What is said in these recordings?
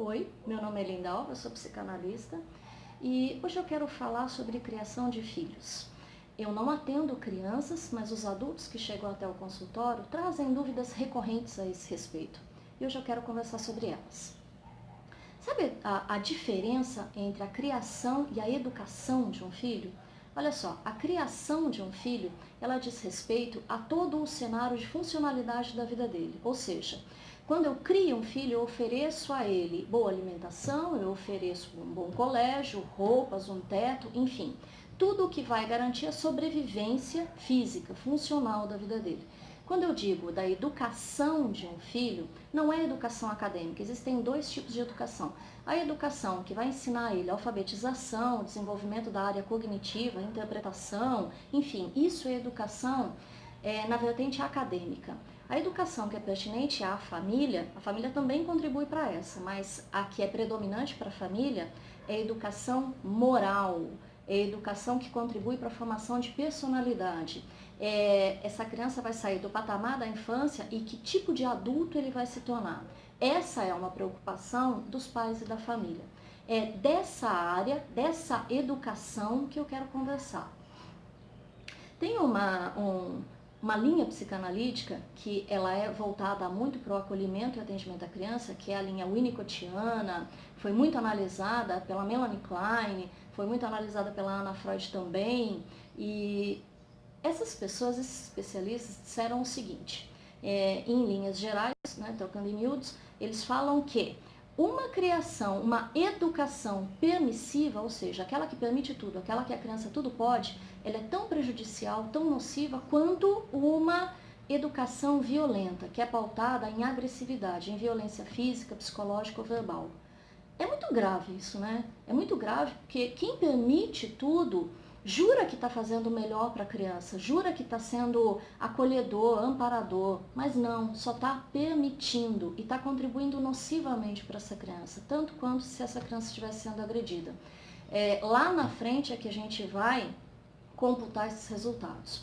Oi, meu nome é Linda Alva, eu sou psicanalista e hoje eu quero falar sobre criação de filhos. Eu não atendo crianças, mas os adultos que chegam até o consultório trazem dúvidas recorrentes a esse respeito e hoje eu quero conversar sobre elas. Sabe a diferença entre a criação e a educação de um filho? Olha só, a criação de um filho, ela diz respeito a todo o cenário de funcionalidade da vida dele. Ou seja, quando eu crio um filho, eu ofereço a ele boa alimentação, eu ofereço um bom colégio, roupas, um teto, enfim, tudo o que vai garantir a sobrevivência física, funcional da vida dele. Quando eu digo da educação de um filho, não é educação acadêmica, existem dois tipos de educação. A educação que vai ensinar ele alfabetização, desenvolvimento da área cognitiva, interpretação, enfim, isso é educação na vertente acadêmica. A educação que é pertinente à família, a família também contribui para essa, mas a que é predominante para a família é a educação moral, é a educação que contribui para a formação de personalidade. Essa criança vai sair do patamar da infância e que tipo de adulto ele vai se tornar. Essa é uma preocupação dos pais e da família. É dessa área, dessa educação que eu quero conversar. Tem uma linha psicanalítica que ela é voltada muito para o acolhimento e atendimento à criança, que é a linha winnicottiana, foi muito analisada pela Melanie Klein, foi muito analisada pela Anna Freud também, e essas pessoas, esses especialistas, disseram o seguinte, em linhas gerais, né, trocando em miúdos, eles falam que uma criação, uma educação permissiva, ou seja, aquela que permite tudo, aquela que a criança tudo pode, ela é tão prejudicial, tão nociva, quanto uma educação violenta, que é pautada em agressividade, em violência física, psicológica ou verbal. É muito grave isso, né? É muito grave porque quem permite tudo jura que está fazendo o melhor para a criança, jura que está sendo acolhedor, amparador, mas não, só está permitindo e está contribuindo nocivamente para essa criança, tanto quanto se essa criança estivesse sendo agredida. Lá na frente é que a gente vai computar esses resultados.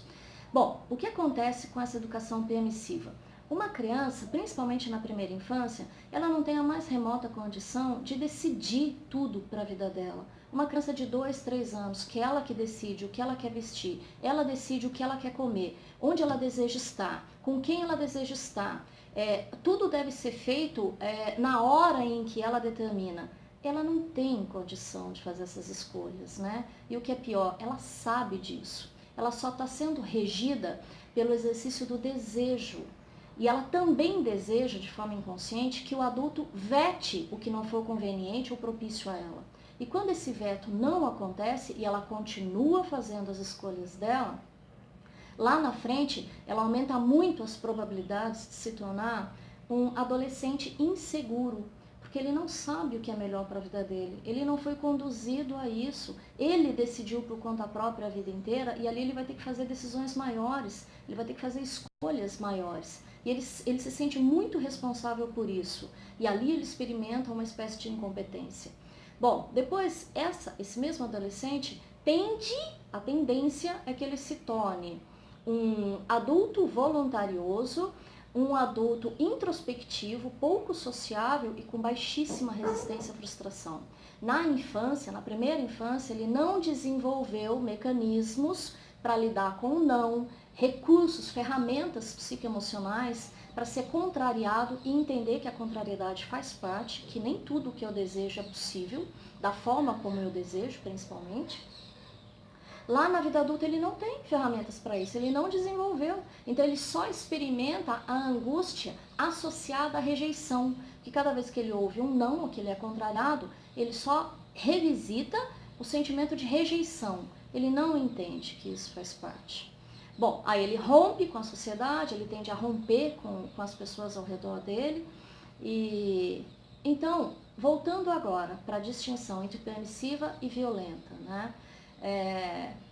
Bom, o que acontece com essa educação permissiva? Uma criança, principalmente na primeira infância, ela não tem a mais remota condição de decidir tudo para a vida dela. Uma criança de 2, 3 anos, que ela que decide o que ela quer vestir, ela decide o que ela quer comer, onde ela deseja estar, com quem ela deseja estar. Tudo deve ser feito na hora em que ela determina. Ela não tem condição de fazer essas escolhas, né? E o que é pior, ela sabe disso. Ela só está sendo regida pelo exercício do desejo. E ela também deseja, de forma inconsciente, que o adulto vete o que não for conveniente ou propício a ela. E quando esse veto não acontece e ela continua fazendo as escolhas dela, lá na frente ela aumenta muito as probabilidades de se tornar um adolescente inseguro, porque ele não sabe o que é melhor para a vida dele, ele não foi conduzido a isso, ele decidiu por conta própria a vida inteira e ali ele vai ter que fazer decisões maiores, ele vai ter que fazer escolhas maiores. E ele se sente muito responsável por isso. E ali ele experimenta uma espécie de incompetência. Bom, depois esse mesmo adolescente a tendência é que ele se torne um adulto voluntarioso, um adulto introspectivo, pouco sociável e com baixíssima resistência à frustração. Na infância, na primeira infância, ele não desenvolveu mecanismos para lidar com o não, recursos, ferramentas psicoemocionais para ser contrariado e entender que a contrariedade faz parte, que nem tudo o que eu desejo é possível, da forma como eu desejo, principalmente. Lá na vida adulta ele não tem ferramentas para isso, ele não desenvolveu. Então ele só experimenta a angústia associada à rejeição, que cada vez que ele ouve um não, ou que ele é contrariado, ele só revisita o sentimento de rejeição. Ele não entende que isso faz parte. Bom, aí ele rompe com a sociedade, ele tende a romper com as pessoas ao redor dele. E então, voltando agora para a distinção entre permissiva e violenta, né?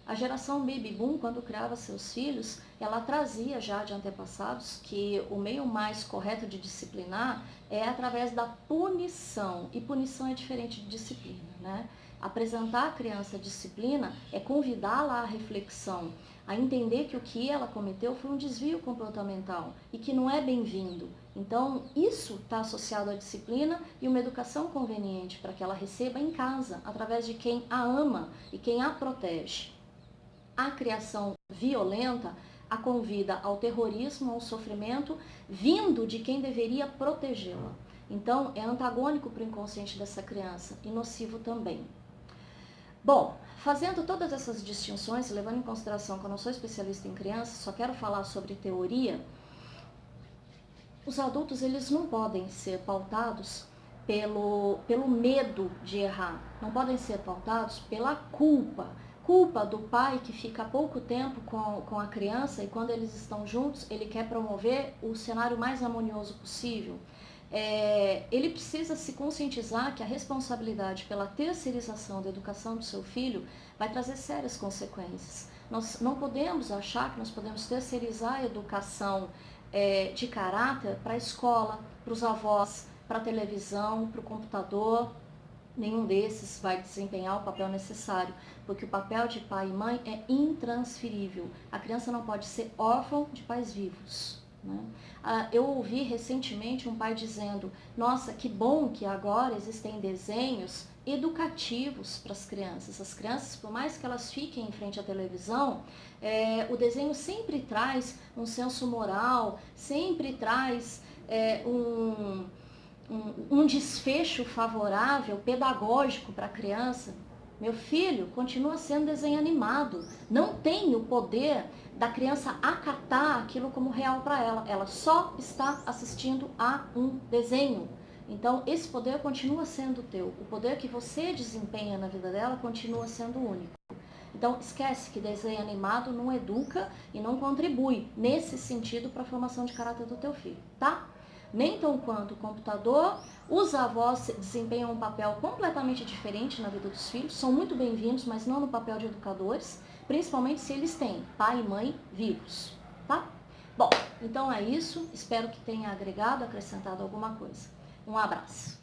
A geração Baby Boom, quando criava seus filhos, ela trazia já de antepassados que o meio mais correto de disciplinar é através da punição, e punição é diferente de disciplina, né? Apresentar a criança a disciplina é convidá-la à reflexão, a entender que o que ela cometeu foi um desvio comportamental e que não é bem-vindo. Então, isso está associado à disciplina e uma educação conveniente para que ela receba em casa, através de quem a ama e quem a protege. A criação violenta a convida ao terrorismo, ao sofrimento, vindo de quem deveria protegê-la. Então, é antagônico para o inconsciente dessa criança e nocivo também. Bom, fazendo todas essas distinções, levando em consideração que eu não sou especialista em crianças, só quero falar sobre teoria, os adultos eles não podem ser pautados pelo medo de errar, não podem ser pautados pela culpa do pai que fica pouco tempo com a criança e quando eles estão juntos ele quer promover o cenário mais harmonioso possível. Ele precisa se conscientizar que a responsabilidade pela terceirização da educação do seu filho vai trazer sérias consequências. Nós não podemos achar que nós podemos terceirizar a educação de caráter para a escola, para os avós, para a televisão, para o computador. Nenhum desses vai desempenhar o papel necessário, porque o papel de pai e mãe é intransferível. A criança não pode ser órfã de pais vivos. Né? Eu ouvi recentemente um pai dizendo, nossa, que bom que agora existem desenhos educativos para as crianças. As crianças, por mais que elas fiquem em frente à televisão, o desenho sempre traz um senso moral, sempre traz um desfecho favorável, pedagógico para a criança. Meu filho continua sendo desenho animado. Não tem o poder da criança acatar aquilo como real para ela. Ela só está assistindo a um desenho. Então, esse poder continua sendo teu. O poder que você desempenha na vida dela continua sendo único. Então, esquece que desenho animado não educa e não contribui nesse sentido para a formação de caráter do teu filho, tá? Nem tão quanto o computador, os avós desempenham um papel completamente diferente na vida dos filhos, são muito bem-vindos, mas não no papel de educadores, principalmente se eles têm pai e mãe vivos, tá? Bom, então é isso, espero que tenha agregado, acrescentado alguma coisa. Um abraço.